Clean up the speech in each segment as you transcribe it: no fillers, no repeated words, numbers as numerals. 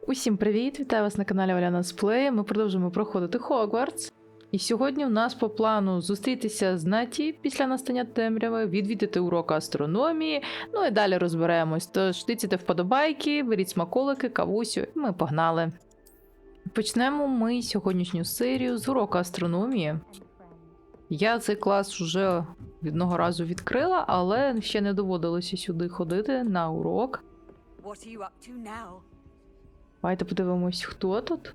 Усім привіт! Вітаю вас на каналі Оляна Сплей. Ми продовжуємо проходити Hogwarts. І сьогодні в нас по плану зустрітися з Наті після настання темряви, відвідати урок астрономії, ну і далі розберемось. Тож тицяйте вподобайки, беріть смаколики, кавусю, і ми погнали. Почнемо ми сьогоднішню серію з уроку астрономії. Я цей клас вже одного разу відкрила, але ще не доводилося сюди ходити на урок. Давайте подивимось, хто тут.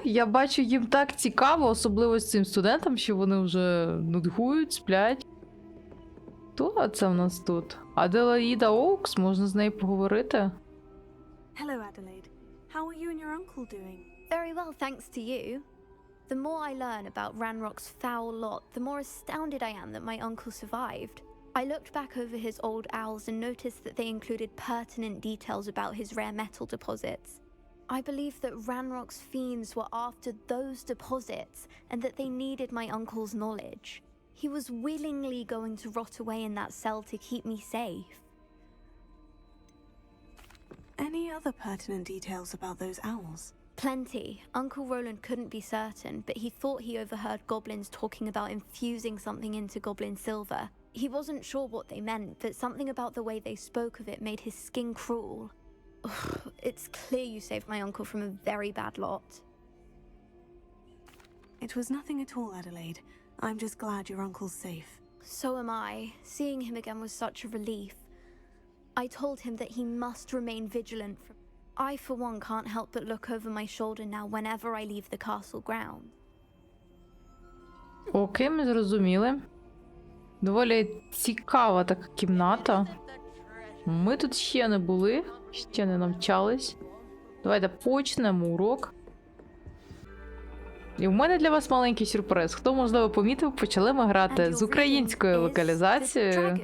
Я бачу, їм так цікаво, особливо з цим студентам, що вони вже нудьгують, сплять. Хто це в нас тут? Аделаїда Оукс, можна з нею поговорити? Hello, Adelaide. How are you and your uncle doing? Very well, thanks to you. The more I learn about Ranrock's foul lot, the more astounded I am that my uncle survived. I looked back over his old owls and noticed that they included pertinent details about his rare metal deposits. I believe that Ranrock's fiends were after those deposits and that they needed my uncle's knowledge. He was willingly going to rot away in that cell to keep me safe. Any other pertinent details about those owls? Plenty. Uncle Roland couldn't be certain, but he thought he overheard goblins talking about infusing something into goblin silver. He wasn't sure what they meant, but something about the way they spoke of it made his skin crawl. It's clear you saved my uncle from a very bad lot. It was nothing at all, Adelaide. I'm just glad your uncle's safe. So am I. Seeing him again was such a relief. I told him that he must remain vigilant. I, for one, can't help but look over my shoulder now whenever I leave the castle grounds. Окей, ми зрозуміли. Доволі цікава така кімната. Ми тут ще не були, ще не навчались. Давайте почнемо урок. І в мене для вас маленький сюрприз. Хто, можливо, помітив, почали ми грати з українською локалізацією.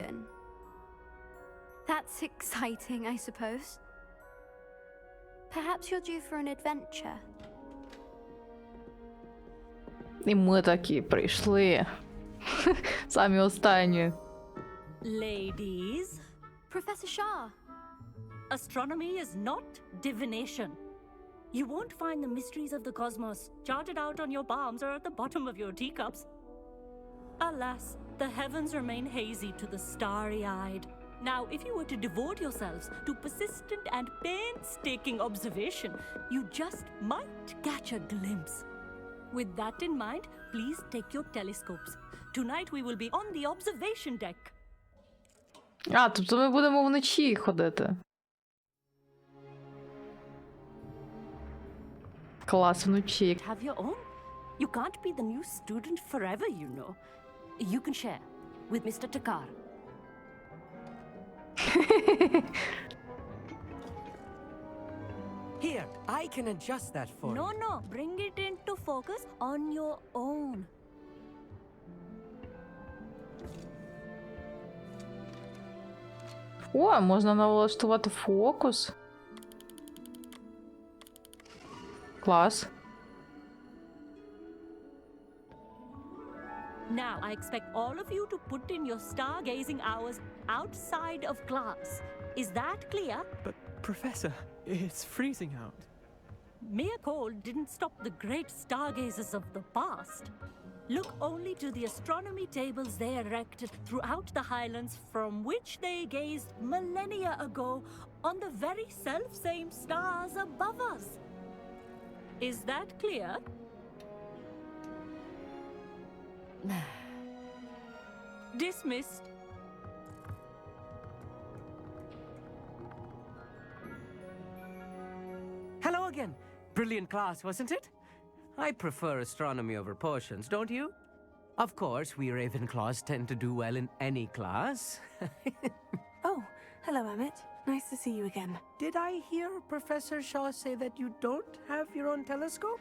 That's exciting, I suppose. Perhaps you're due for an adventure. І ми такі прийшли. Самі останні. Ladies, Professor Shah. astronomy is not divination. You won't find the mysteries of the cosmos charted out on your palms or at the bottom of your teacups. Alas, the heavens remain hazy to the starry-eyed. Now, if you were to devote yourselves to persistent and painstaking observation, you just might catch a glimpse. With that in mind, please take your telescopes. Tonight we will be on the observation deck. А, тобто ми будемо вночі ходити. Клас, вночі. Have your own? You can't be the new student forever, you know. You can share with Mr. Takar. Here, I can adjust that for you. No, bring it into focus on your own. О, можна налаштувати фокус. Клас. Now, I expect all of you to put in your stargazing hours outside of class. Is that clear? But, Professor, it's freezing out. Mere cold didn't stop the great stargazers of the past. Look only to the astronomy tables they erected throughout the highlands from which they gazed millennia ago on the very self-same stars above us. Is that clear? Dismissed. Hello again. Brilliant class, wasn't it? I prefer astronomy over potions, don't you? Of course, we Ravenclaws tend to do well in any class. Oh, hello, Emmett. Nice to see you again. Did I hear Professor Shaw say that you don't have your own telescope?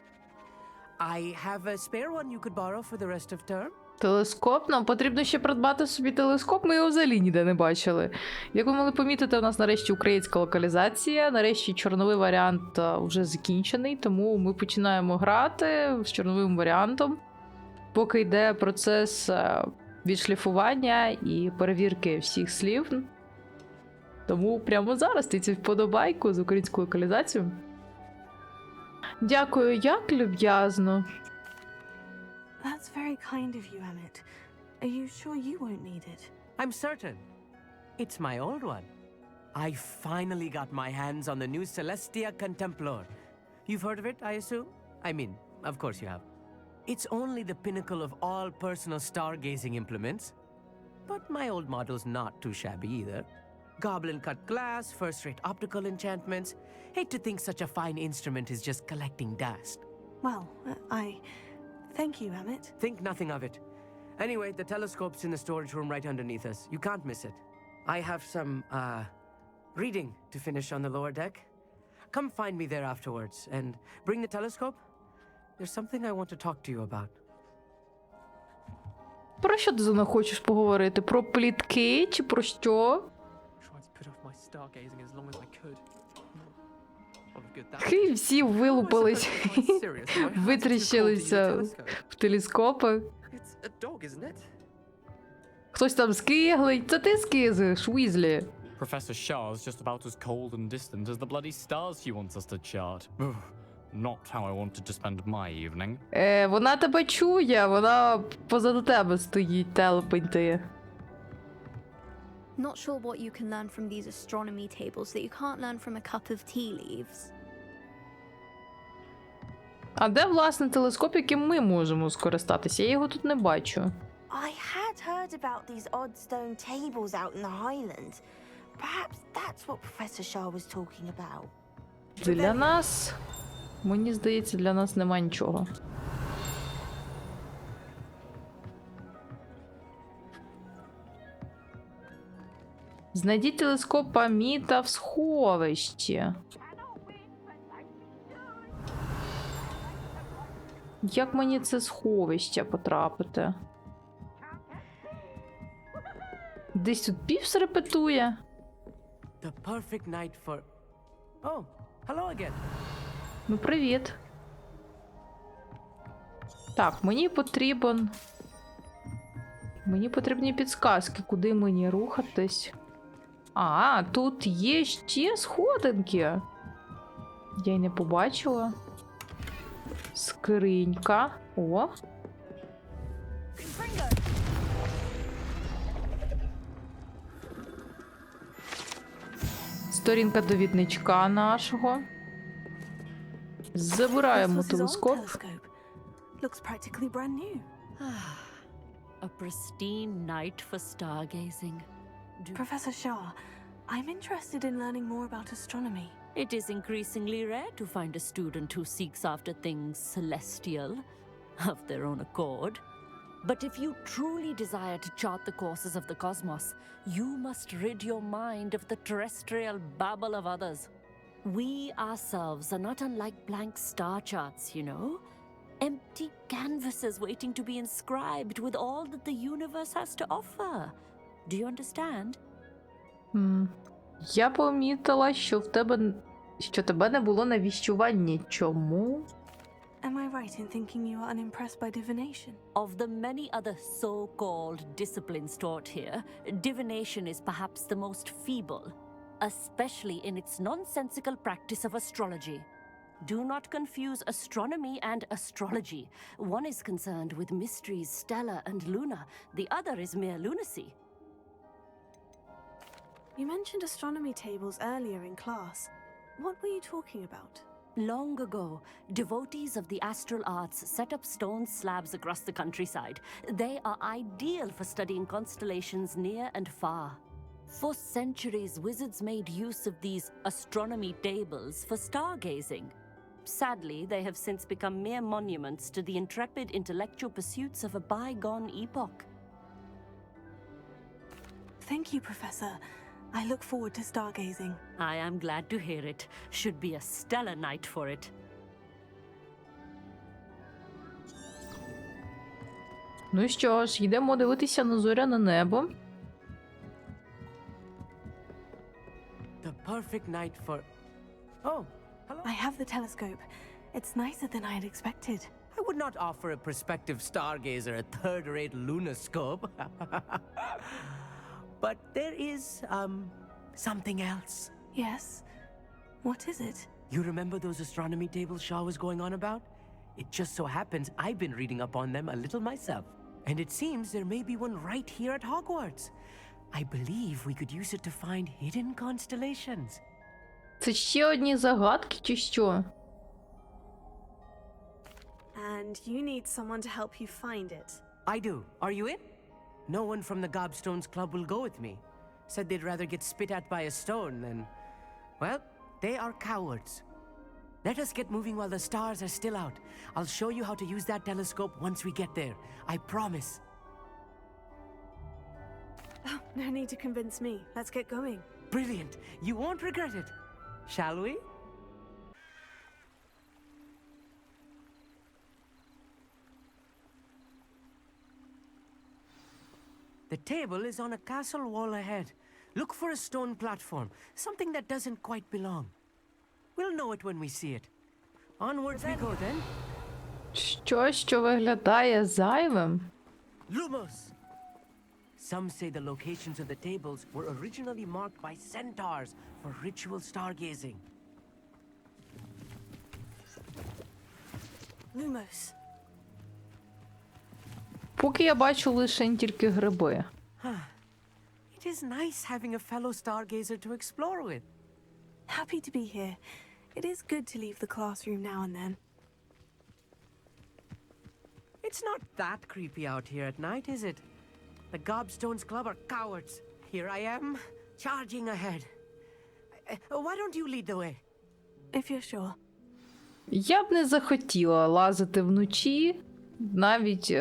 I have a spare one you could borrow for the rest of term. Телескоп? Нам потрібно ще придбати собі телескоп, ми його взагалі ніде не бачили. Як ви могли помітити, у нас нарешті українська локалізація, нарешті чорновий варіант вже закінчений, тому ми починаємо грати з чорновим варіантом, поки йде процес відшліфування і перевірки всіх слів. Тому прямо зараз тицяйте вподобайку з українською локалізацією. Дякую, як люб'язно. That's very kind of you, Emmett. Are you sure you won't need it? I'm certain. It's my old one. I finally got my hands on the new Celestia Contemplar. You've heard of it, I assume? I mean, of course you have. It's only the pinnacle of all personal stargazing implements. But my old model's not too shabby either. Goblin-cut glass, first-rate optical enchantments. Hate to think such a fine instrument is just collecting dust. Well, thank you, Emmett. Think nothing of it. Anyway, the telescope's in the storage room right underneath us. You can't miss it. I have some, reading to finish on the lower deck. Come find me there afterwards, and bring the telescope. There's something I want to talk to you about. Про що ти зі мною хочеш поговорити? Про плітки чи про що? Tried to put off my stargazing as long as I could. Lot of good that. Хи, всі вилупились, Quite serious. My hands are too cold to use a витріщилися telescope. в телескопи. It's a dog, isn't it? Хтось там скиглить. Це ти скизиш, Уізлі. Professor Shah's just about as cold and distant as the bloody stars she wants us to chart. Ugh, not how I wanted to spend my evening. Вона тебе чує, вона позаду тебе стоїть, телепень. Not sure what you can learn from these astronomy tables that you can't learn from a cup of tea leaves. А де, власне, телескоп, яким ми можемо скористатися? Я його тут не бачу. I had heard about these odd stone tables out in the Highlands. Perhaps that's what Professor Shah was talking about. Для нас, мені здається, для нас нема нічого. Знайдіть телескоп Аміта в сховищі. Як мені це сховище потрапити? Десь тут Півс репетує. The perfect night for... Oh, hello again. Ну, привіт. Так, мені потрібні підсказки, куди мені рухатись. А, тут є ще сходинки. Я й не побачила. Скринька. О. Сторінка довідничка нашого. Забираємо What's his old телескоп. telescope? Looks practically brand new. A pristine night for stargazing. Professor Shah, I'm interested in learning more about astronomy. It is increasingly rare to find a student who seeks after things celestial of their own accord. But if you truly desire to chart the courses of the cosmos, you must rid your mind of the terrestrial babble of others. We ourselves are not unlike blank star charts, you know? Empty canvases waiting to be inscribed with all that the universe has to offer. Do you understand? Я помітила, що тебе не було на віщуванні. Чому? Am I right in thinking you are unimpressed by divination? Of the many other so-called disciplines taught here, divination is perhaps the most feeble, especially in its nonsensical practice of astrology. Do not confuse astronomy and astrology. One is concerned with mysteries stellar and lunar, the other is mere lunacy. You mentioned astronomy tables earlier in class. What were you talking about? Long ago, devotees of the astral arts set up stone slabs across the countryside. They are ideal for studying constellations near and far. For centuries, wizards made use of these astronomy tables for stargazing. Sadly, they have since become mere monuments to the intrepid intellectual pursuits of a bygone epoch. Thank you, Professor. I look forward to stargazing. I am glad to hear it. Should be a stellar night for it. Ну що ж, йдемо дивитися на зоряне небо. The perfect night for... Oh, hello. I have the telescope. It's nicer than I had expected. I would not offer a prospective stargazer a third-rate lunoscope. But there is, something else. Yes. What is it? You remember those astronomy tables Shaw was going on about? It just so happens I've been reading up on them a little myself. And it seems there may be one right here at Hogwarts. I believe we could use it to find hidden constellations. Це ще одні загадки чи що? And you need someone to help you find it. I do. Are you in? No one from the Gobstones Club will go with me. Said they'd rather get spit at by a stone than... Well, they are cowards. Let us get moving while the stars are still out. I'll show you how to use that telescope once we get there. I promise. Oh, no need to convince me. Let's get going. Brilliant. You won't regret it. Shall we? The table is on a castle wall ahead. Look for a stone platform, something that doesn't quite belong. We'll know it when we see it. Onwards we go then. Щось, що виглядає зайвим? Lumos! Some say the locations of the tables were originally marked by centaurs for ritual stargazing. Lumos. Поки я бачу лише тільки гриби. It is nice having a fellow stargazer to explore with. Happy to be here. It is good to leave the classroom now and then. It's not that creepy out here at night, is it? The Gobstones Club are cowards. Here I am, charging ahead. Why don't you lead the way? If you're sure. Я б не захотіла лазити вночі, навіть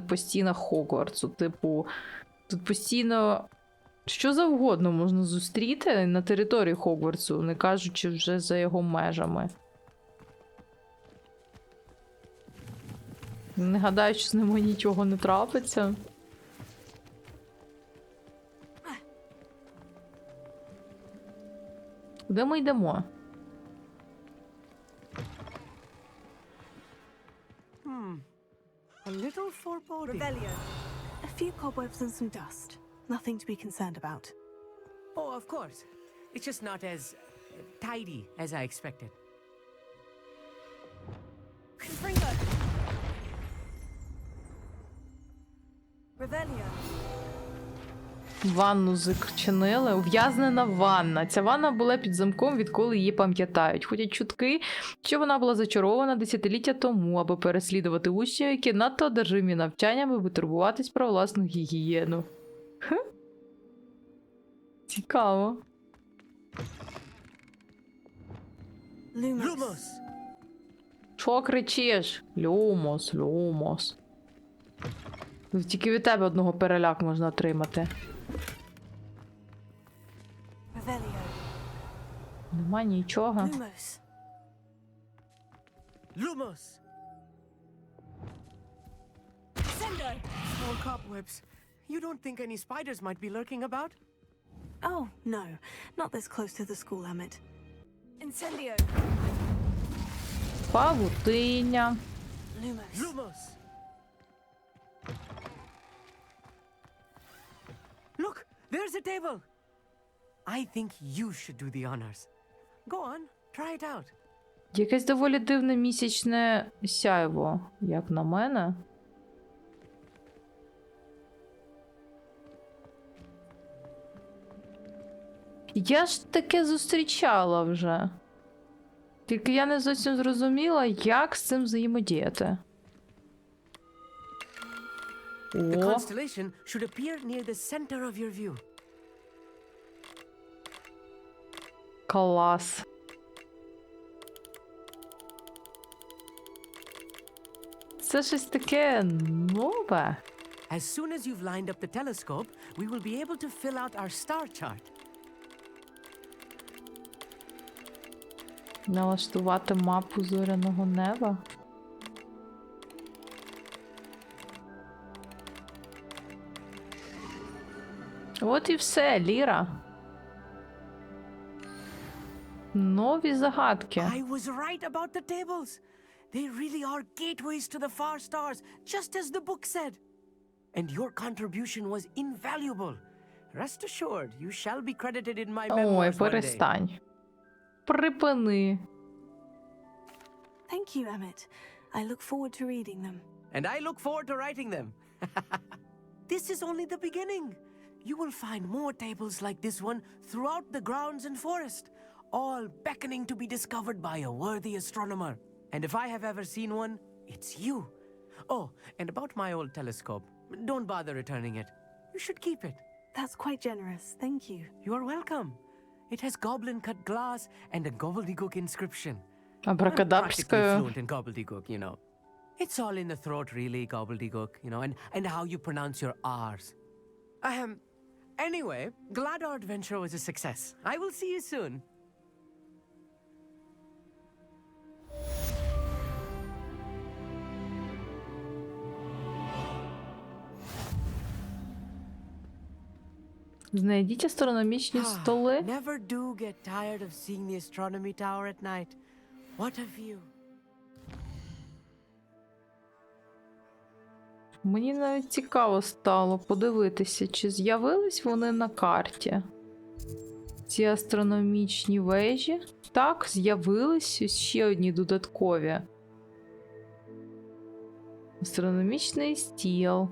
по стінах Хогвартсу. Типу, тут постійно що завгодно можна зустріти на території Хогвартсу, не кажучи вже за його межами. Не гадаю, що з ними нічого не трапиться. Куди ми йдемо? A little foreboding. Revelio. A few cobwebs and some dust. Nothing to be concerned about. Oh, of course. It's just not as tidy as I expected. Confringo. Revelio. Ванну зачинили. Ув'язнена ванна. Ця ванна була під замком, відколи її пам'ятають. Ходять чутки, що вона була зачарована десятиліття тому, аби переслідувати учнів, які надто одержимі навчаннями, аби турбуватись про власну гігієну. Цікаво. Lumos. Що кричиш? Люмос, люмос. Тільки від тебе одного переляк можна отримати. Revelio. Нема нічого. Lumos. Lumos! Sendo. Small cobwebs. You don't think any spiders might be lurking about? Oh, no. Not this close to the school, Emmett. Incendio. Павутиння. Lumos. Lumos! Look! There's a table! I think you should do the honors. Go on, try it out. Якесь доволі дивне місячне сяйво, як на мене. Я ж таке зустрічала вже. Тільки я не зовсім зрозуміла, як з цим взаємодіяти. The О, constellation should appear near the center of your view. клас. Це щось таке нове. As soon as you've lined up the telescope, we will be able to fill out our star chart. Налаштувати мапу зоряного неба. От і все, Ліра. Нові загадки. I was right about the tables. They really are gateways to the far stars, just as the book said. And your contribution was invaluable. Rest assured, you shall be credited in my memoirs Ой, one day. перестань. Припини. Thank you, Emmett. I look forward to reading them. And I look forward to writing them. This is only the beginning. You will find more tables like this one throughout the grounds and forest, all beckoning to be discovered by a worthy astronomer. And if I have ever seen one, it's you. Oh, and about my old telescope, don't bother returning it. You should keep it. That's quite generous. Thank you. You are welcome. It has goblin-cut glass and a gobbledygook inscription. I'm practically Абракадабрською. fluent in gobbledygook, you know. It's all in the throat, really, gobbledygook, you know, and how you pronounce your R's. Anyway, glad our adventure was a success. I will see you soon. Знайдіть астрономічні столи. Never do get tired of seeing the astronomy tower at night. What a view. Мені навіть цікаво стало подивитися, чи з'явились вони на карті. Ці астрономічні вежі. Так, з'явились ось ще одні додаткові. Астрономічний стіл.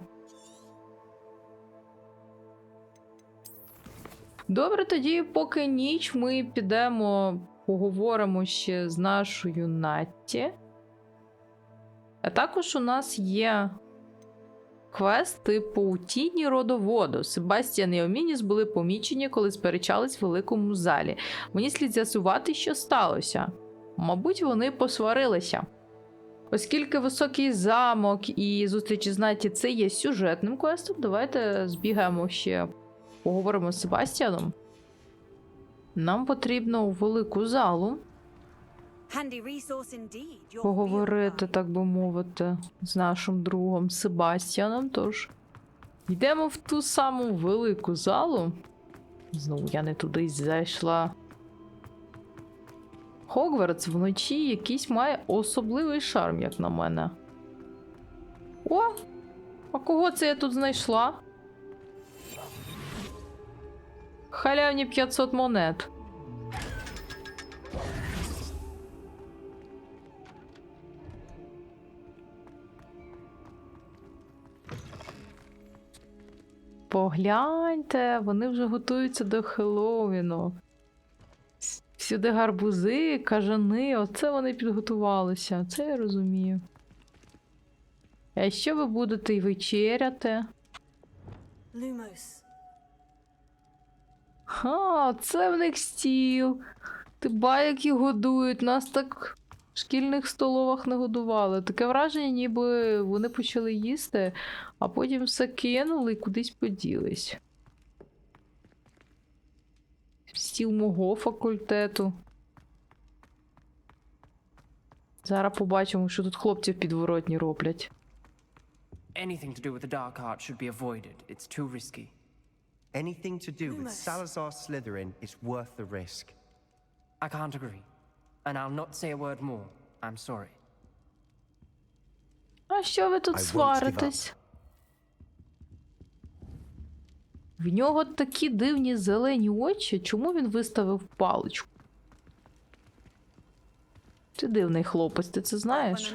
Добре, тоді, поки ніч, ми підемо, поговоримо ще з нашою Натті. А також у нас є квест типу «Тіні родоводу». Себастьян і Омініс були помічені, коли сперечались в великому залі. Мені слід з'ясувати, що сталося. Мабуть, вони посварилися. Оскільки високий замок і зустрічі з Натті – це є сюжетним квестом, давайте збігаємо ще, поговоримо з Себастьяном. Нам потрібно у велику залу поговорити, так би мовити, з нашим другом Себастьяном. Тож, йдемо в ту саму велику залу. Знову я не туди зайшла. Хогвартс вночі якийсь має особливий шарм, як на мене. О! А кого це я тут знайшла? Халявні 500 монет. Погляньте, вони вже готуються до Хеллоуіну. Всюди гарбузи, кажани, оце вони підготувалися, це я розумію. А що ви будете й вечеряти? Lumos. Ха, це в них стіл. Ти ба, як їх годують. Нас так в шкільних столовах не годували. Таке враження, ніби вони почали їсти, а потім все кинули і кудись поділись. Стіл мого факультету. Зараз побачимо, що тут хлопці в підворотні роблять. Anything to do with the dark art should be avoided. It's too risky. Anything to do with Lumos. Salazar Slytherin is worth the risk. I can't agree. And I'll not say a word more. I'm sorry. А що ви тут I won't give сваритесь? В нього такі дивні зелені очі. Чому він виставив паличку? Ти дивний хлопець, ти це знаєш?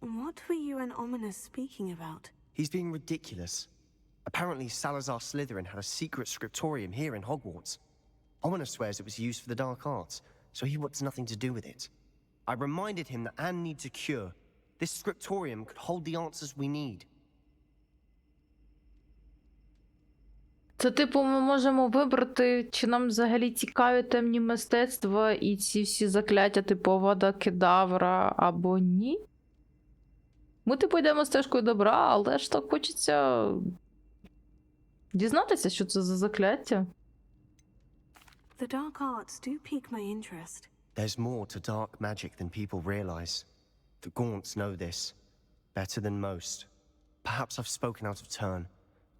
What were you and Ominous speaking about? He's being ridiculous. Apparently Salazar Slytherin had a secret scriptorium here in Hogwarts. Ominous swears it was used for the dark arts, so he wants nothing to do with it. I reminded him that Anne needs a cure. This scriptorium could hold the answers we need. Це, типу, ми можемо вибрати, чи нам взагалі цікаві темні мистецтва і ці всі закляття, типу Авада Кедавра, або ні? Ми, типу, йдемо стежкою добра, але ж так хочеться дізнатися, що це за закляття. The dark arts do pique my interest. There's more to dark magic than people realize. The Gaunts know this better than most. Perhaps I've spoken out of turn.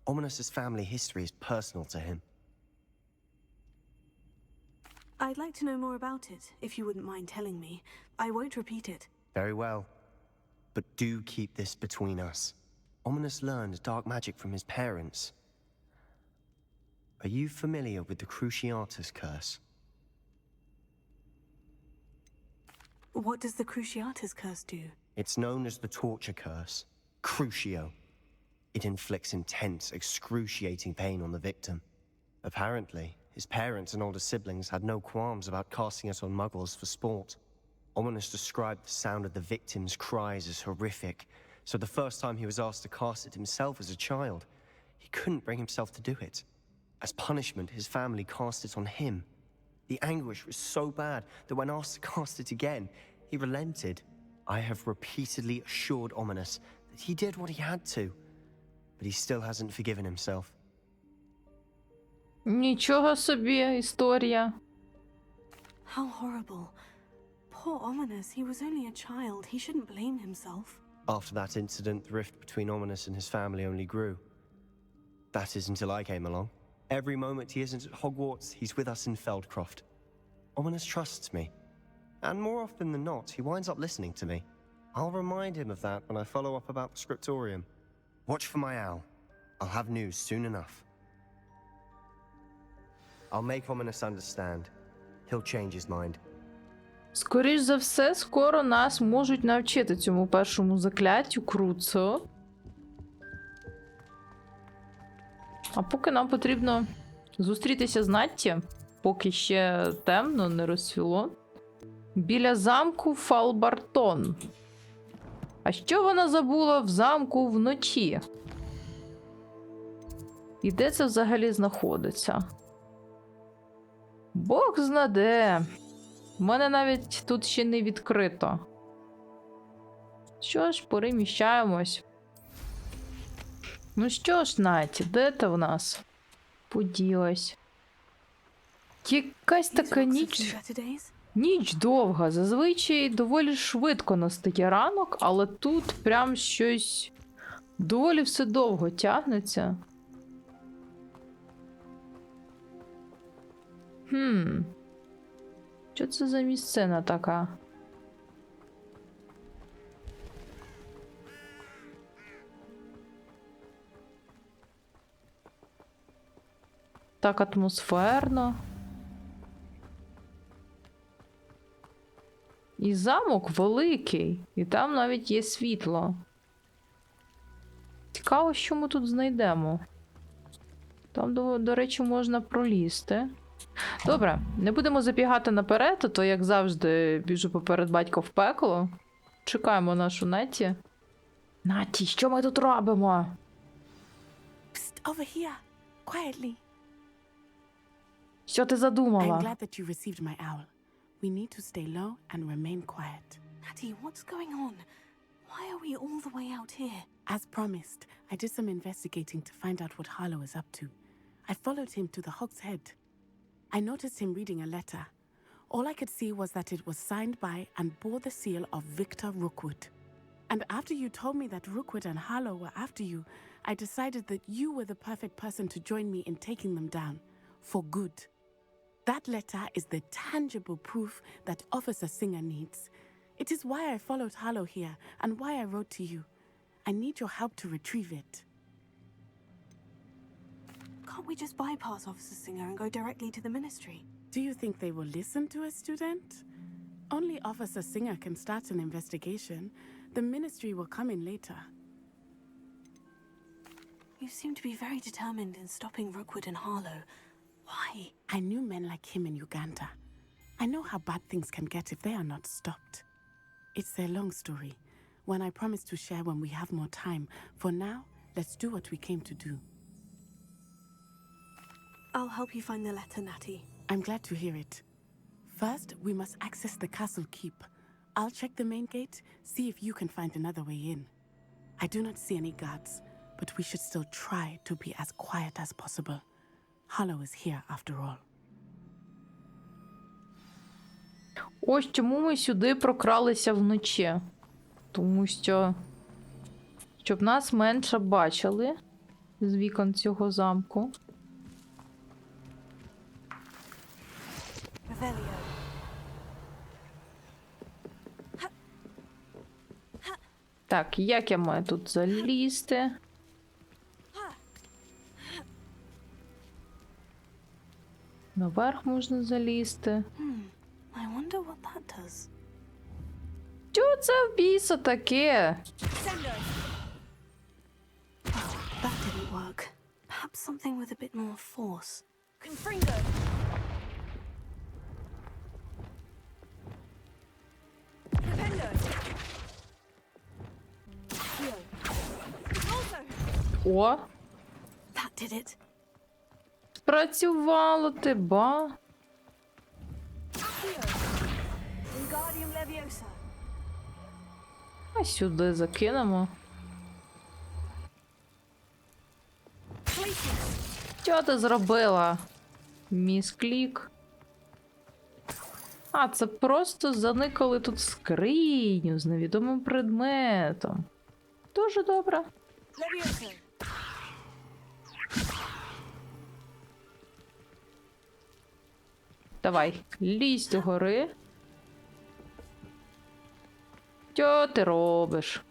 Ominous's family history is personal to him. I'd like to know more about it, if you wouldn't mind telling me. I won't repeat it. Very well. But do keep this between us. Ominous learned dark magic from his parents. Are you familiar with the Cruciatus curse? What does the Cruciatus curse do? It's known as the torture curse, Crucio. It inflicts intense, excruciating pain on the victim. Apparently, his parents and older siblings had no qualms about casting it on muggles for sport. Ominous described the sound of the victim's cries as horrific, so the first time he was asked to cast it himself as a child, he couldn't bring himself to do it. As punishment, his family cast it on him. The anguish was so bad that when asked to cast it again, he relented. I have repeatedly assured Ominous that he did what he had to, but he still hasn't forgiven himself. Нічого собі історія. How horrible. Poor Ominous, he was only a child. He shouldn't blame himself. After that incident, the rift between Ominous and his family only grew. That is until I came along. Every moment he isn't at Hogwarts, he's with us in Feldcroft. Ominous trusts me. And more often than not, he winds up listening to me. I'll remind him of that when I follow up about the scriptorium. Watch for my owl. I'll have news soon enough. I'll make Ominous understand. He'll change his mind. Скоріш за все, скоро нас можуть навчити цьому першому закляттю Круцо. А поки нам потрібно зустрітися з Натті, поки ще темно, не розсвіло, біля замку Фалбартон. А що вона забула в замку вночі? І де це взагалі знаходиться? Бог знаде. У мене навіть тут ще не відкрито. Що ж, переміщаємось. Ну що ж, Наті, де ти в нас? Поділась. Якась така ніч. Ніч довга. Зазвичай доволі швидко настає ранок, але тут прям щось доволі все довго тягнеться. Що це за місцина така? Так атмосферно. І замок великий, і там навіть є світло. Цікаво, що ми тут знайдемо. Там, до речі, можна пролізти. Добре, не будемо забігати наперед, а то, як завжди, біжу поперед батька в пекло. Чекаємо нашу Натті. Натті, що ми тут робимо? Psst, over here. Quietly. Що ти задумала? I'm glad that you received my owl. We need to stay low and remain quiet. Natty, what's going on? Why are we all the way out here? As promised, I did some investigating to find out what Harlow is up to. I followed him to the Hog's Head. I noticed him reading a letter. All I could see was that it was signed by and bore the seal of Victor Rookwood. And after you told me that Rookwood and Harlow were after you, I decided that you were the perfect person to join me in taking them down. For good. That letter is the tangible proof that Officer Singer needs. It is why I followed Harlow here and why I wrote to you. I need your help to retrieve it. Can't we just bypass Officer Singer and go directly to the ministry? Do you think they will listen to a student? Only Officer Singer can start an investigation. The ministry will come in later. You seem to be very determined in stopping Rookwood and Harlow. Why? I knew men like him in Uganda. I know how bad things can get if they are not stopped. It's a long story, one I promise to share when we have more time. For now, let's do what we came to do. I'll help you find the letter, Natty. I'm glad to hear it. First, we must access the castle keep. I'll check the main gate, see if you can find another way in. I do not see any guards, but we should still try to be as quiet as possible. Harlow is here after all. Ось чому ми сюди прокралися вночі. Тому що, щоб нас менше бачили з вікон цього замку. Revelio. Так, як я маю тут залізти? Наверх можна залізти. I wonder what that does. Що це в біса таке? That didn't work. Perhaps something with a bit more force. О, That did it. спрацювало ти, ба. А сюди закинемо. Що ти зробила? Місклік. А, це просто заникали тут скриню з невідомим предметом. Дуже добре. Давай, лізь до гори. Що ти робиш?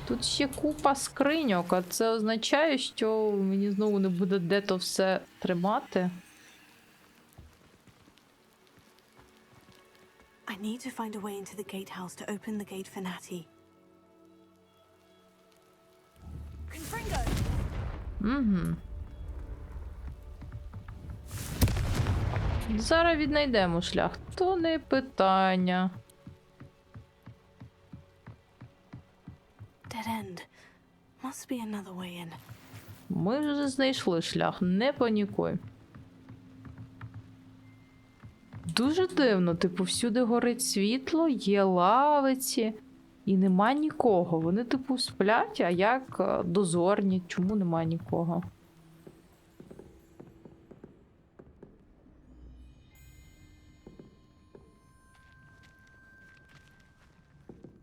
Тут ще купа скриньок, а це означає, що мені знову не буде де то все тримати. I need to find a way into the gatehouse to open the gate for Natty. Угу. Зараз віднайдемо шлях. То не питання. Dead end. Must be another way in. Ми вже знайшли шлях, не панікуй. Дуже дивно, типу, всюди горить світло, є лавиці, і нема нікого. Вони, типу, сплять, а як дозорні, чому нема нікого?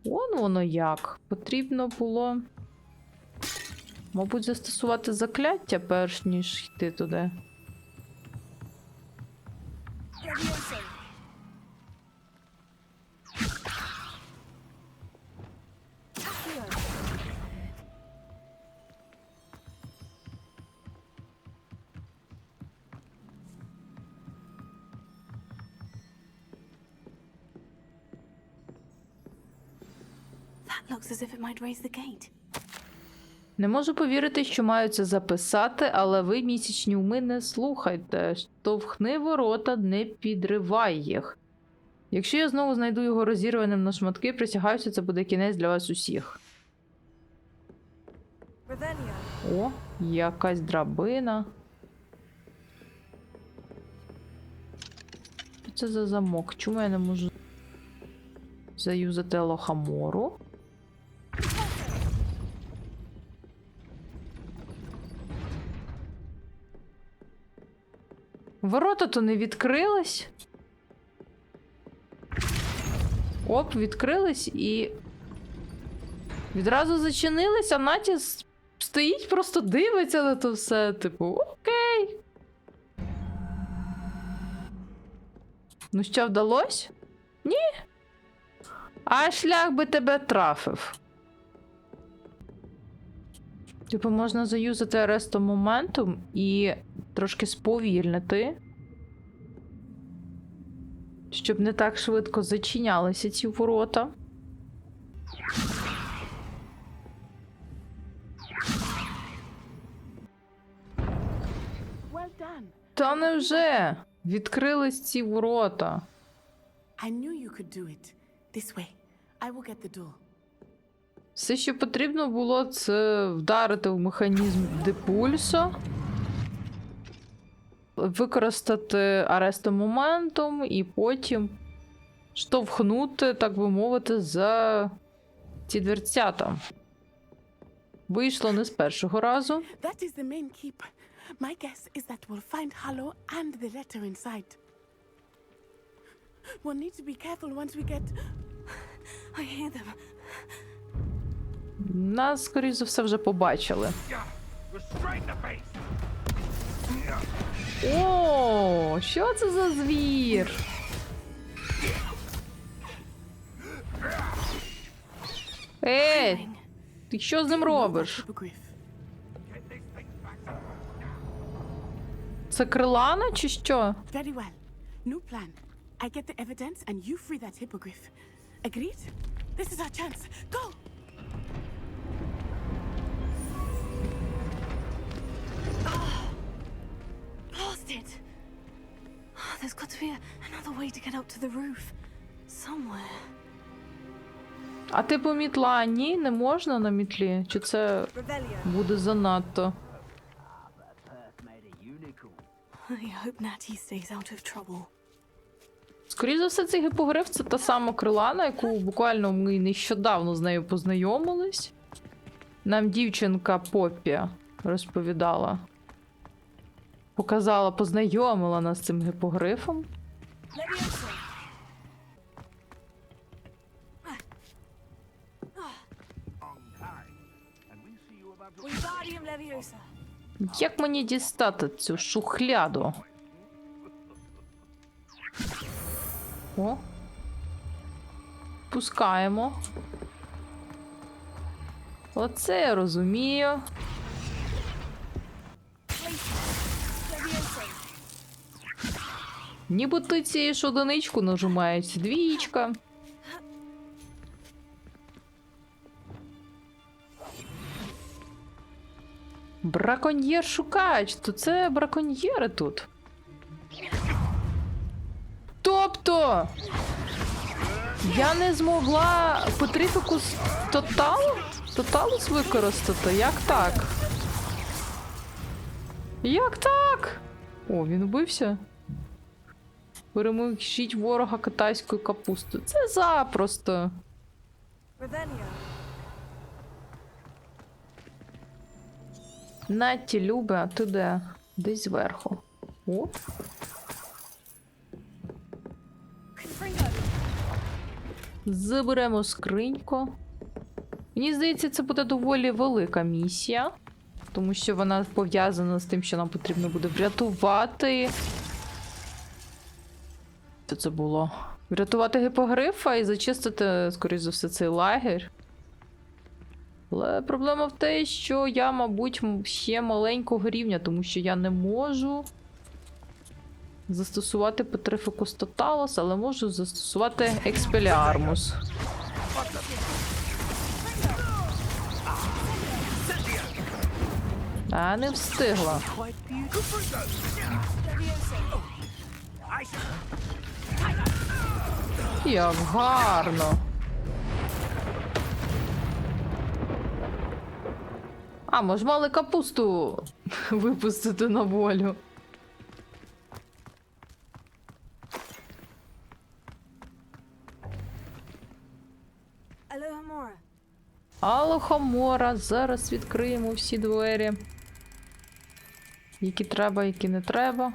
Вон воно як. Потрібно було, мабуть, застосувати закляття, перш ніж йти туди. That looks as if it might raise the gate. Не можу повірити, що маю це записати, але ви, місячні уми, не слухайте. Штовхни ворота, не підривай їх. Якщо я знову знайду його розірваним на шматки, присягаюся, це буде кінець для вас усіх. О, якась драбина. Що це за замок? Чому я не можу заюзати лохомору? Ворота то не відкрились. Оп, відкрились і відразу зачинились, а Наті стоїть, просто дивиться на то все. Типу, окей. Ну що, вдалось? Ні. А шлях би тебе трафив. Типу, можна заюзати арестом моментум і трошки сповільнити, щоб не так швидко зачинялися ці ворота. Та невже? Відкрились ці ворота. I knew you could do it. This way. I will get the door. Все, що потрібно було, це вдарити в механізм депульсо, використати арестом моментум і потім штовхнути, так би мовити, за ці дверцята. Вийшло не з першого разу. That is the main keep. My guess is that we'll find Hallow and the letter inside. We'll need to be careful once we get... I hear them. Нас, скоріш за все, вже побачили. О, що це за звір? Ти що з ним робиш? Hippogriff. Це крилана чи що? Very well. New plan. I get the evidence and you free that hippogriff. Agreed? This is our chance. Go! Lost it! There's got to be another way to get up to the roof. Somewhere. А типу мітла? Ні, не можна на мітлі? Чи це буде занадто? I hope Natty stays out of trouble. Скоріше за все, цей гіпогриф – це та сама крилана, яку буквально ми нещодавно з нею познайомились. Нам дівчинка Поппі розповідала. Показала, познайомила нас з цим гіпогрифом. Як мені дістати цю шухляду? О. Пускаємо. Оце я розумію. Ніби ти цією ж одиничку нажимаєш. Двічка. Браконьєр-шукач. То це браконьєри тут. Тобто я не змогла Петрифікус Тоталус використати? Як так? Як так? О, він вбився. Переможіть ворога китайською капустою. Це запросто. Натті, Любе, а ти де? Десь зверху. О. Заберемо скриньку. Мені здається, це буде доволі велика місія. Тому що вона пов'язана з тим, що нам потрібно буде врятувати. Що це було? Врятувати гіпогрифа і зачистити, скоріш за все, цей лагерь. Але проблема в те, що я, мабуть, ще маленького рівня, тому що я не можу застосувати Петрифікус Тоталус, але можу застосувати Експеліармус. А, не встигла. Як гарно. А, може мали капусту випустити на волю. Алохомора. Зараз відкриємо всі двері. Які треба, які не треба.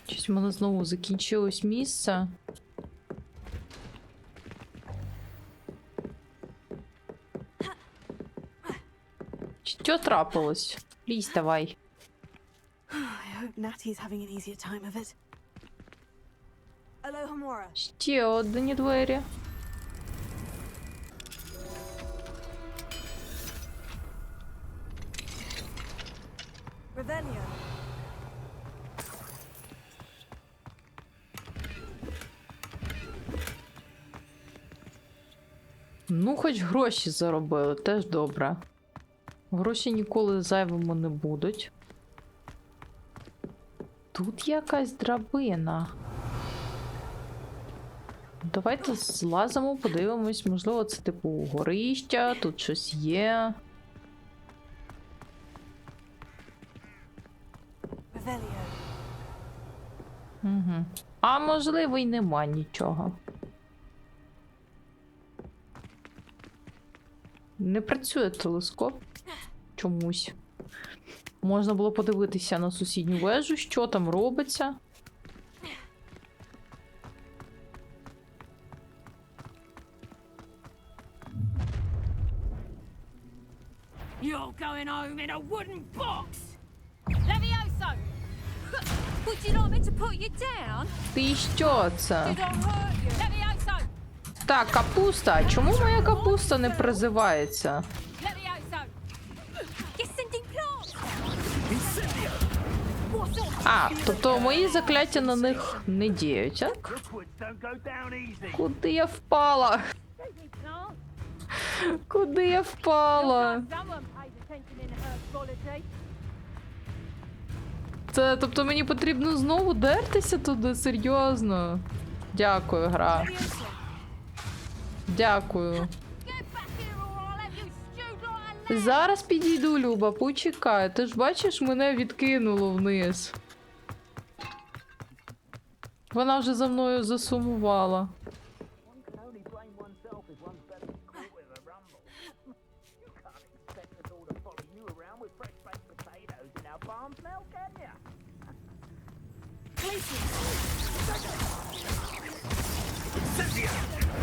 Щось в мене знову закінчилось місце. Що трапилось? Лізь, давай. Ще одні двері. Ну, хоч гроші заробили, теж добре. Гроші ніколи зайвими не будуть. Тут якась драбина. Давайте злазимо, подивимось. Можливо, це типу горища, тут щось є. Угу. А можливо, й нема нічого. Не працює телескоп. Чомусь. Можна було подивитися на сусідню вежу, що там робиться. coming home in a wooden box. Levioso! Would you like me to put you down? Ти що це? Did I hurt you? Levioso! Так, капуста. А чому моя капуста не призивається? Levioso! You're sending plants! А, тобто мої закляття на них не діють, так? Куди я впала? Куди я впала? Someone pays attention in herbology. Це, тобто мені потрібно знову дертися туди? Серйозно? Дякую, гра. Дякую. Get back here or I'll have you stewed like a lamb. Зараз підійду, Люба, почекай. Ти ж бачиш, мене відкинуло вниз. Вона вже за мною засумувала.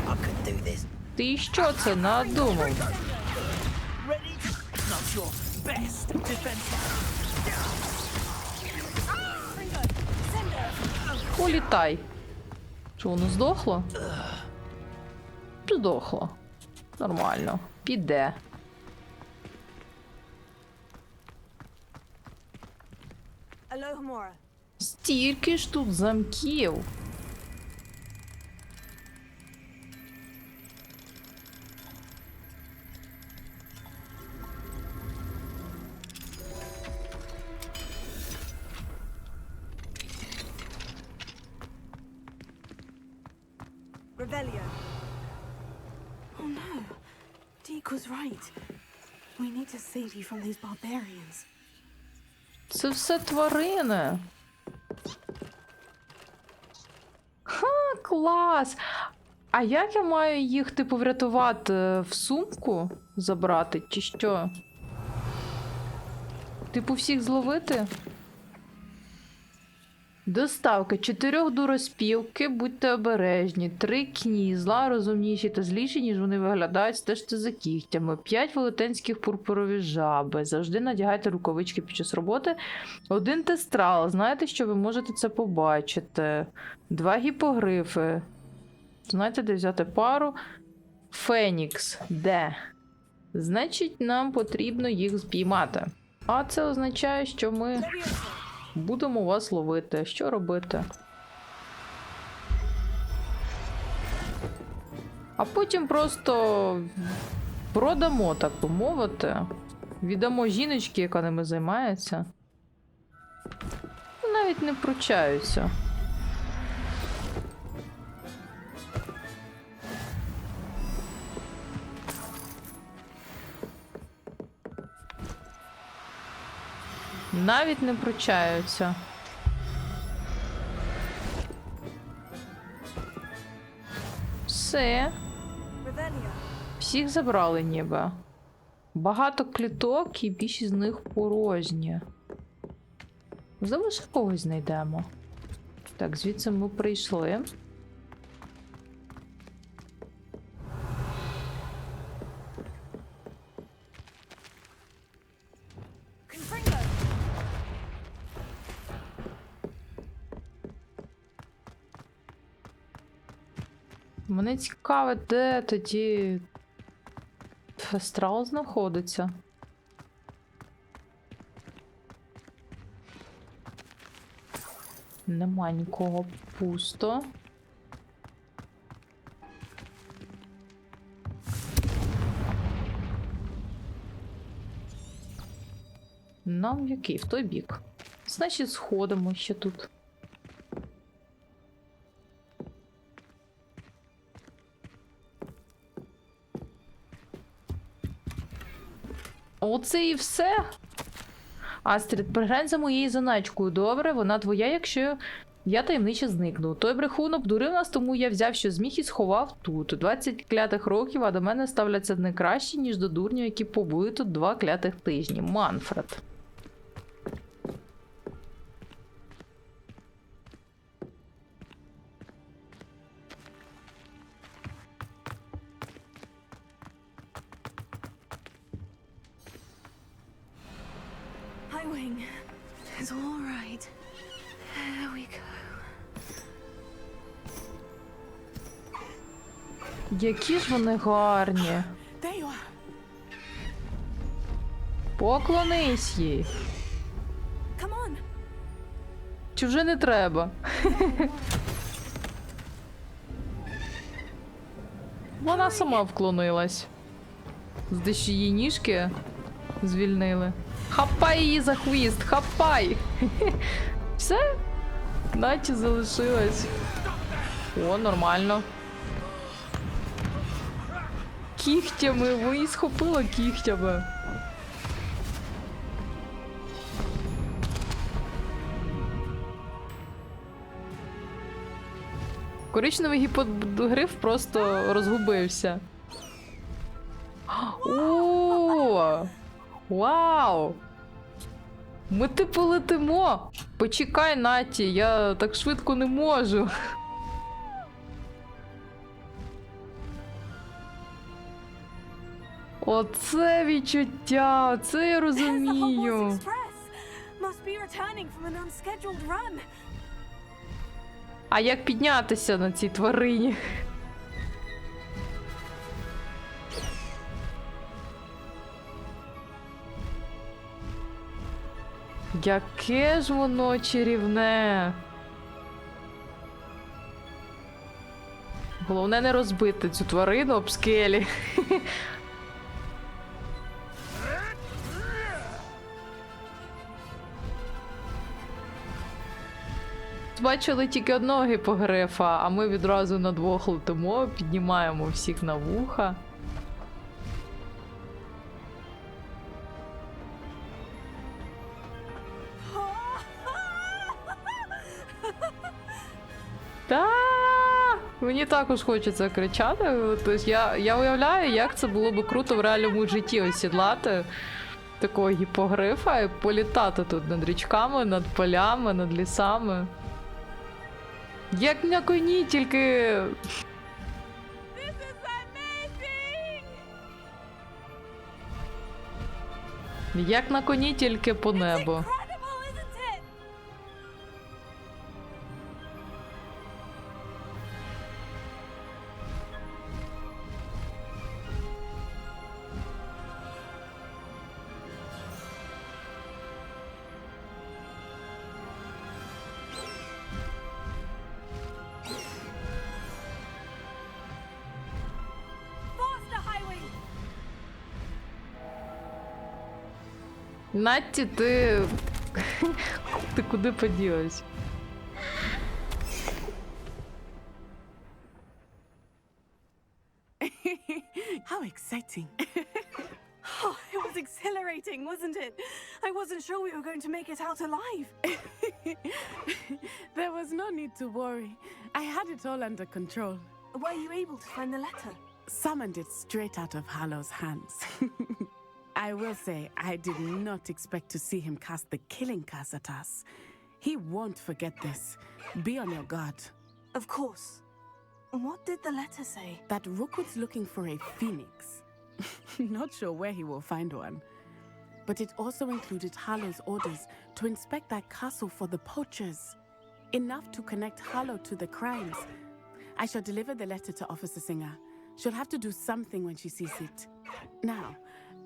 I could do this. Ти що це надумав? Not your best defense. Улітай. Що, воно здохло? Здохло. Нормально. Піде. Alohomora. Стільки ж тут замків. Revelio. Oh no. Deke was right. We need to save you from these barbarians. Це все тварини. Ха, клас! А як я маю їх, типу, врятувати? В сумку забрати, чи що? Типу, всіх зловити? Доставка 4 дуроспілки, будьте обережні, 3 кнізла, розумніші та зліші, ніж вони виглядають, стежте за кігтями, 5 велетенських пурпурові жаби, завжди надягайте рукавички під час роботи, 1 тестрал, знаєте, що ви можете це побачити, 2 гіпогрифи, знаєте, де взяти пару, фенікс, де? Значить, нам потрібно їх спіймати. А це означає, що ми... будемо вас ловити. Що робити? А потім просто продамо, так би мовити. Віддамо жіночці, яка ними займається. Навіть не пручаються. Навіть не пручаються. Все. Всіх забрали ніби. Багато кліток і більшість з них порожні. Залише когось знайдемо. Так, звідси ми прийшли. Мене цікаво, де тоді тестрал знаходиться. Нема нікого, пусто. Нам який? В той бік. Значить, сходимо ще тут. Оце і все? Астрід, приглянь за моєю заначкою. Добре, вона твоя, якщо я таємниче зникну. Той брехун обдурив нас, тому я взяв, що зміг, і сховав тут. 20 клятих років, а до мене ставляться не краще, ніж до дурнів, які побули тут 2 клятих тижні. Манфред. going. It's all right. There we go. Які ж вони гарні. There you are. Поклонись їй. Come on. Чи вже не треба? Вона сама вклонилась. Здесь її ніжки звільнили. Хапай її за хвіст, хапай! Все? Наче залишилась. О, нормально. Кігтями, ви її схопила кігтями. Коричневий гіпогриф просто розгубився. О! Вау! Ми типу летимо! Почекай, Наті, я так швидко не можу. Оце відчуття, це я розумію. There's the Hogwarts Express. Must be returning from an unscheduled run. А як піднятися на цій тварині? Яке ж воно чарівне. Головне не розбити цю тварину об скелі. Бачили тільки одного гіпогрифа, а ми відразу на двох летимо, піднімаємо всіх на вуха. Та мені також хочеться кричати. Тобто я уявляю, як це було б круто в реальному житті осідлати такого гіпогрифа і політати тут над річками, над полями, над лісами. Як на коні, тільки... Як на коні, тільки по небу. Incredible, isn't it? Faster, Highway! Натті, ти... ти куди поділась? How exciting. Oh, it was exhilarating, wasn't it? I wasn't sure we were going to make it out alive. There was no need to worry. I had it all under control. Were you able to find the letter? Summoned it straight out of Harlow's hands. I will say, I did not expect to see him cast the killing curse at us. He won't forget this. Be on your guard. Of course. What did the letter say? That Rookwood's looking for a phoenix. Not sure where he will find one. But it also included Harlow's orders to inspect that castle for the poachers. Enough to connect Harlow to the crimes. I shall deliver the letter to Officer Singer. She'll have to do something when she sees it. Now,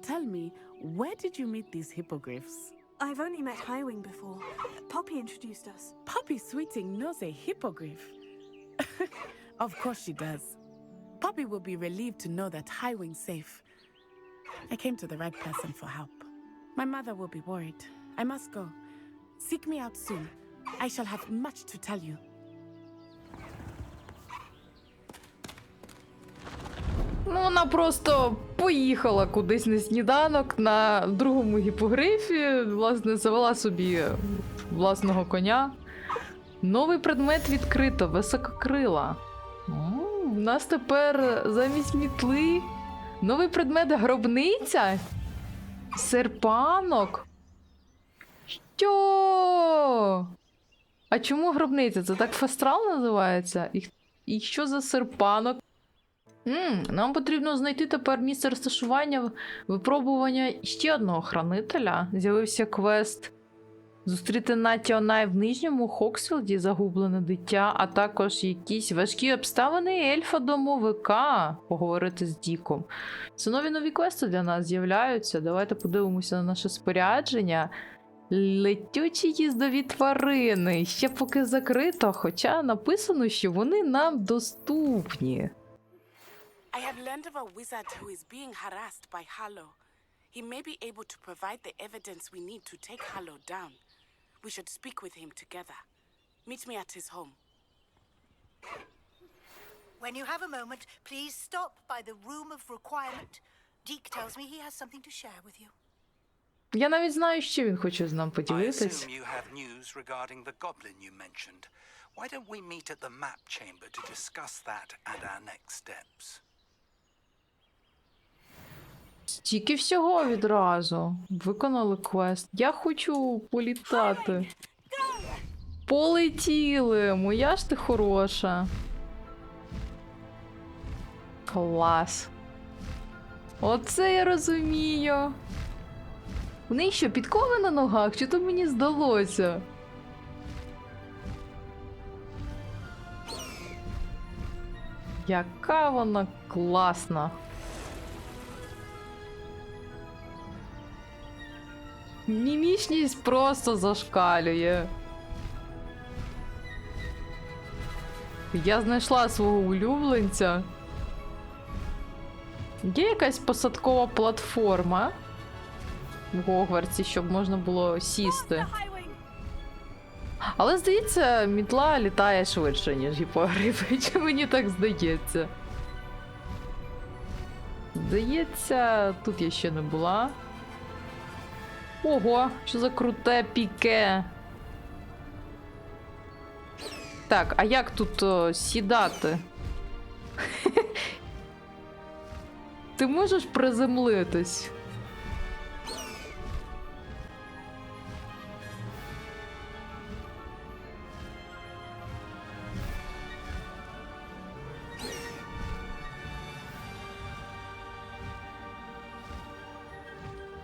tell me, where did you meet these hippogriffs? I've only met Highwing before. Poppy introduced us. Poppy Sweeting knows a hippogriff. Of course she does. Poppy will be relieved to know that Highwing's safe. I came to the right person for help. My mother will be worried. I must go. Seek me out soon. I shall have much to tell you. Ну, вона просто поїхала кудись на сніданок на другому гіпогрифі, власне, завела собі власного коня. Новий предмет відкрито, висококрила. У нас тепер замість мітли новий предмет гробниця? Серпанок? Що? А чому гробниця? Це так фестрал називається? І що за серпанок? Нам потрібно знайти тепер місце розташування випробування ще одного хранителя. З'явився квест Зустріти Наті Онай в Нижньому Хоксфілді, загублене дитя, а також якісь важкі обставини ельфа-домовика. Поговорити з Діком. Це нові квести для нас з'являються. Давайте подивимося на наше спорядження. Летючі їздові тварини. Ще поки закрито, хоча написано, що вони нам доступні. I have learned of a wizard who is being harassed by Harlow. He may be able to provide the evidence we need to take Harlow down. We should speak with him together. Meet me at his home. When you have a moment, please stop by the room of requirement. Deke tells me he has something to share with you. Я навіть знаю, що він хоче з нами I поділитись. assume you have news regarding the goblin you mentioned. Why don't we meet at the map chamber to discuss that and our next steps? Стільки всього відразу. Виконали квест. Я хочу політати. Полетіли! Моя ж ти хороша. Клас. Оце я розумію. У неї що, підкови на ногах? Чи то мені здалося? Яка вона класна. Мімічність просто зашкалює. Я знайшла свого улюбленця. Є якась посадкова платформа в Гогвартсі, щоб можна було сісти. Але, здається, мітла літає швидше, ніж гіпогрифи. Чи мені так здається? Здається, тут я ще не була. Ого, що за круте піке. Так, а як тут сідати? Ти можеш приземлитись?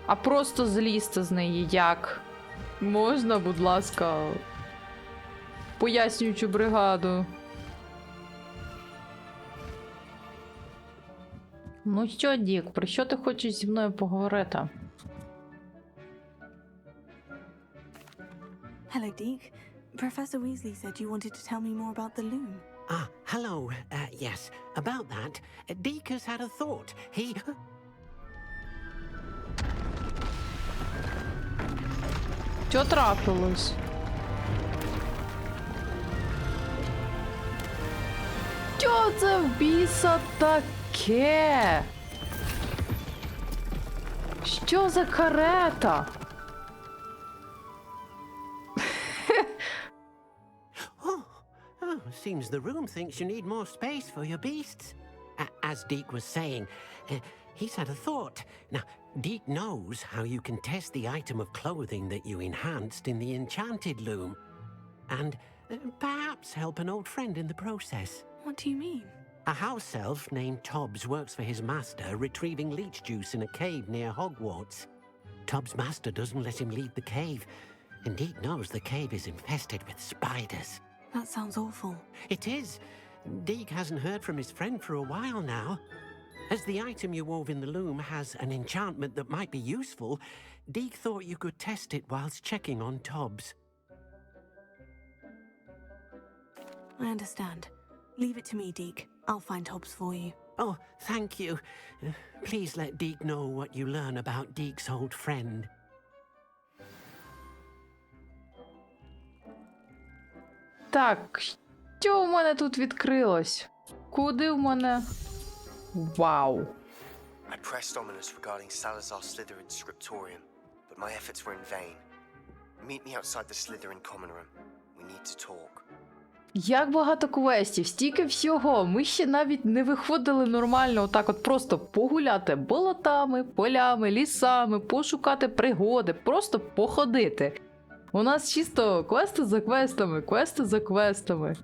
А просто злізти з неї як? Можна, будь ласка, пояснюючу бригаду. Ну що, Дік, про що ти хочеш зі мною поговорити? Hello, Deke. Professor Weasley said you wanted to tell me more about the loom. Ah, hello. Yes, about that. Deke has had a thought. He... Що трапилось? Що це в біса таке? Що за карета? Seems the room thinks you need more space for your beasts. As Deke was saying, he's had a thought. Now, Deke knows how you can test the item of clothing that you enhanced in the enchanted loom. And perhaps help an old friend in the process. What do you mean? A house elf named Tobbs works for his master retrieving leech juice in a cave near Hogwarts. Tobbs' master doesn't let him leave the cave, and Deke knows the cave is infested with spiders. That sounds awful. It is. Deke hasn't heard from his friend for a while now. As the item you wove in the loom has an enchantment that might be useful, Deke thought you could test it whilst checking on Tobbs. I understand. Leave it to me, Deke. I'll find Hobbs for you. Oh, thank you. Please let Deke know what you learn about Deke's old friend. Так, що в мене тут відкрилось? Куди в мене? Вау. I pressed ominous regarding Salazar Slytherin's scriptorium, but my efforts were in vain. Meet me outside the Slytherin common room. We need to talk. Як багато квестів, стільки всього. Ми ще навіть не виходили нормально отак от просто погуляти болотами, полями, лісами, пошукати пригоди, просто походити. У нас чисто квести за квестами, квести за квестами.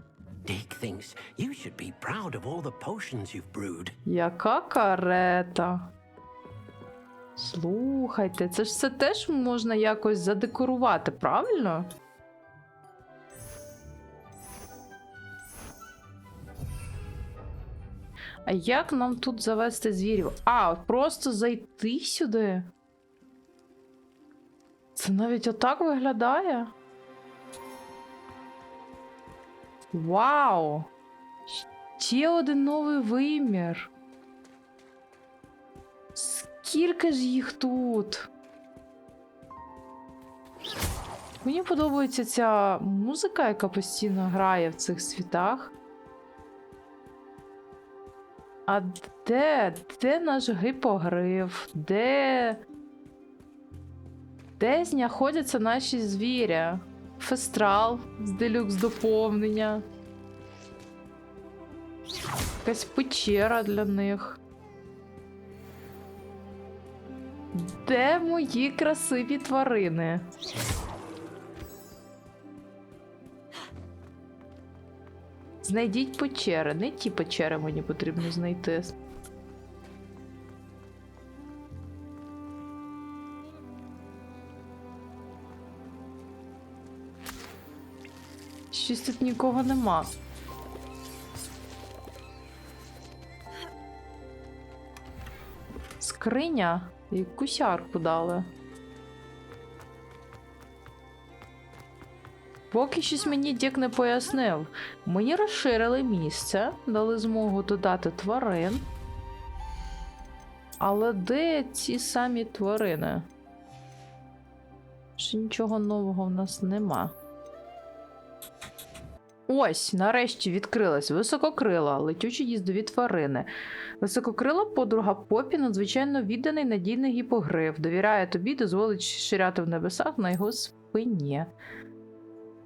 Deke thinks you should be proud of all the potions you've brewed. Яка карета. Слухайте, це ж все теж можна якось задекорувати, правильно? А як нам тут завести звірів? А, просто зайти сюди? Це навіть отак виглядає? Вау! Ще один новий вимір. Скільки ж їх тут? Мені подобається ця музика, яка постійно грає в цих світах. А де наш гіпогриф? Де знаходяться наші звіря? Тестрал з делюкс доповнення. Якась печера для них. Де мої красиві тварини? Знайдіть печери. Не ті печери мені потрібно знайти. Щось тут нікого нема. Скриня? Якусь арку дали. Поки щось мені Дік не пояснив. Мені розширили місце, дали змогу додати тварин. Але де ці самі тварини? Ще нічого нового в нас нема. Ось, нарешті відкрилась висококрила, летючі їздові тварини. Висококрила подруга Попі надзвичайно відданий надійний гіпогриф. Довіряє тобі, дозволить ширяти в небесах на його спині.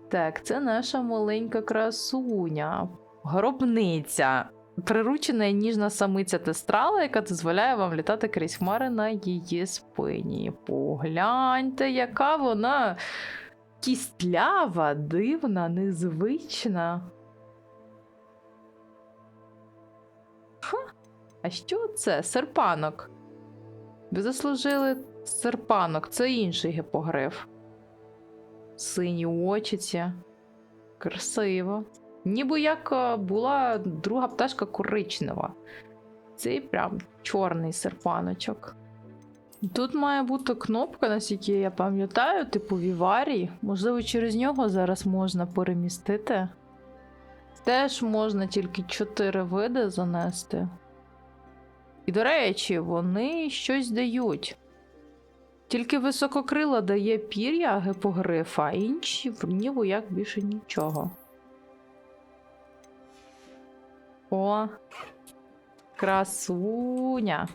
Так, це наша маленька красуня. Гробниця. Приручена і ніжна самиця тестрала, яка дозволяє вам літати крізь хмари на її спині. Погляньте, яка вона кістлява, дивна, незвична. Ха, а що це? Серпанок. Ви заслужили серпанок, це інший гіпогриф. Сині очіці. Красиво. Ніби як була друга пташка коричнева. Цей прям чорний серпаночок. Тут має бути кнопка, наскільки я пам'ятаю, типу віварій. Можливо, через нього зараз можна перемістити. Теж можна тільки 4 види занести. І, до речі, вони щось дають. Тільки висококрила дає пір'я гіпогрифа, а інші ніби як більше нічого. О, красуня.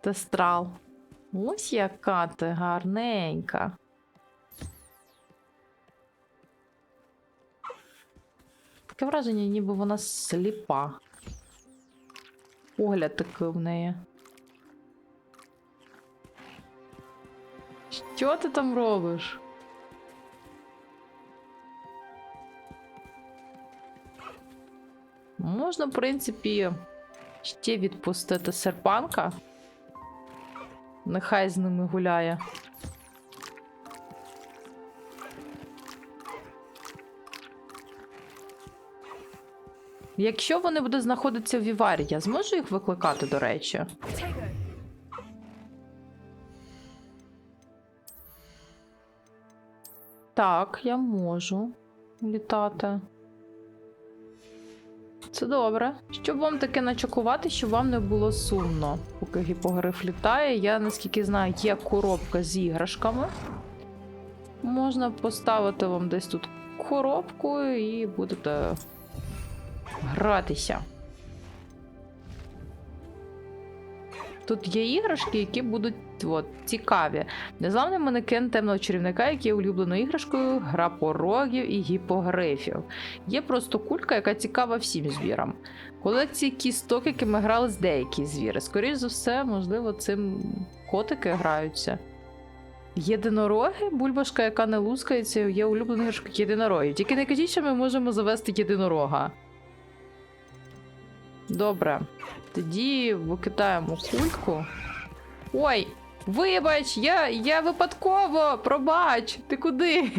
Тестрал. Ось яка ти гарненька. Таке враження, ніби вона сліпа. Погляд такий в неї. Що ти там робиш? Можна, в принципі, ще відпустити серпанка. Нехай з ними гуляє. Якщо вони будуть знаходитися в віварі, я зможу їх викликати, до речі? Так, я можу літати. Це добре. Щоб вам таке начокувати, щоб вам не було сумно. Поки гіпогриф літає, я, наскільки знаю, є коробка з іграшками. Можна поставити вам десь тут коробку і будете гратися. Тут є іграшки, які будуть цікаві. Незламний манекен темного чарівника, який є улюбленою іграшкою, гра порогів і гіпогрифів. Є просто кулька, яка цікава всім звірам. Колекції кісток, якими грали з деякі звіри. Скоріше за все, можливо, цим котики граються. Єдинороги? Бульбашка, яка не лускається, є улюблений іграшок єдинорогів. Тільки не кажіть, що ми можемо завести єдинорога. Добре. Тоді викидаємо кульку. Ой, вибач, я випадково, пробач, ти куди?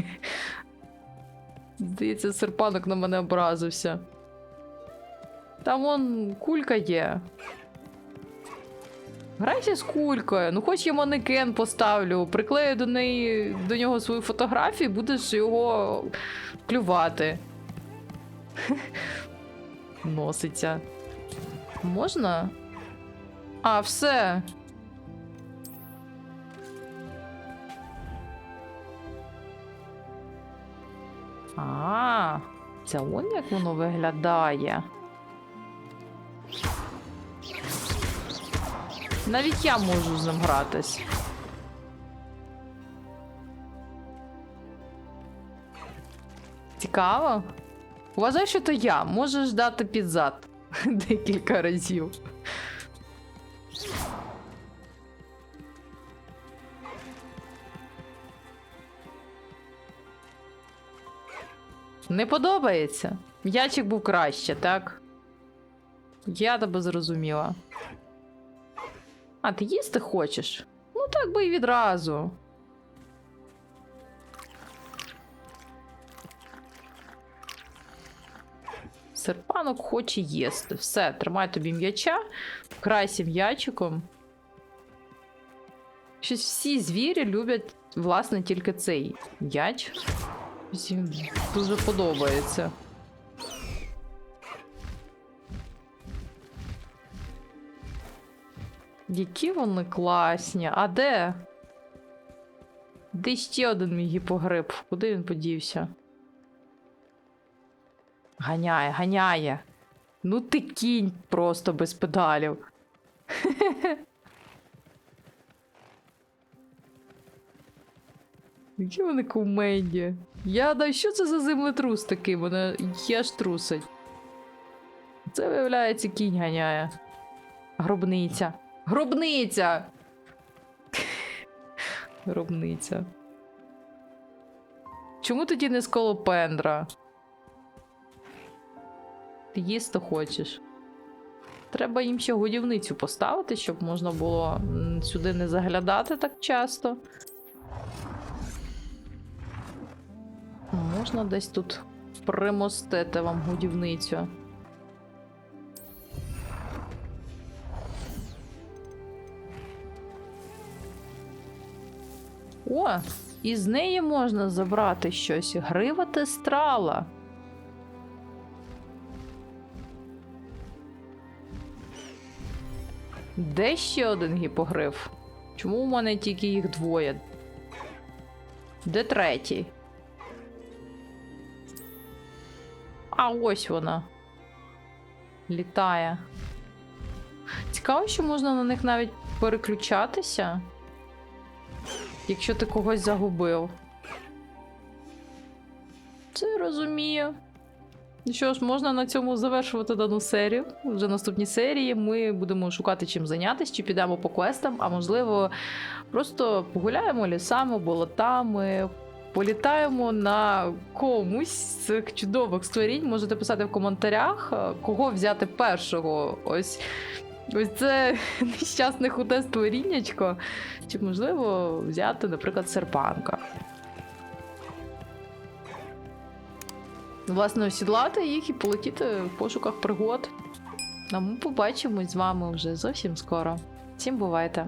Здається, серпанок на мене образився. Там вон кулька є. Грайся з кулькою. Ну хоч я манекен поставлю, приклею до нього свою фотографію, будеш його клювати. Носиться. Можна? А, все. А, це он як воно виглядає. Навіть я можу з ним гратись. Цікаво. Вважай, що то я. Можеш дати під зад декілька разів. Не подобається? М'ячик був краще, так? Я тебе зрозуміла. А, ти їсти хочеш? Ну так би і відразу. Серпанок хоче їсти. Все, тримай тобі м'яча. Крайся м'ячиком. Щось всі звірі люблять, власне, тільки цей м'яч. Всім дуже подобається. Які вони класні. А де? Де ще один мій гіпогриф? Куди він подівся? Ганяє, ганяє. Ну ти кінь просто без педалів. Які вони кумедні. Я знаю, що це за землетрус такий? Мене аж трусить. Це, виявляється, кінь ганяє. Гробниця. Гробниця! Гробниця. Чому тоді не сколопендра? Ти їсти хочеш? Треба їм ще годівницю поставити, щоб можна було сюди не заглядати так часто. Можна десь тут примостити вам годівницю. О, із неї можна забрати щось. Грива тестрала. Де ще один гіпогриф? Чому у мене тільки їх двоє? Де третій? А ось вона. Літає. Цікаво, що можна на них навіть переключатися. Якщо ти когось загубив. Це розумію. Ну що ж, можна на цьому завершувати дану серію. Вже в наступній серії ми будемо шукати чим зайнятися, чи підемо по квестам, а можливо просто погуляємо лісами, болотами, політаємо на комусь з цих чудових створінь. Можете писати в коментарях, кого взяти першого. Ось це нещасне худе створіннячко. Чи можливо взяти, наприклад, серпанка. Власне, осідлати їх і полетіти в пошуках пригод. А ми побачимось з вами вже зовсім скоро. Всім бувайте!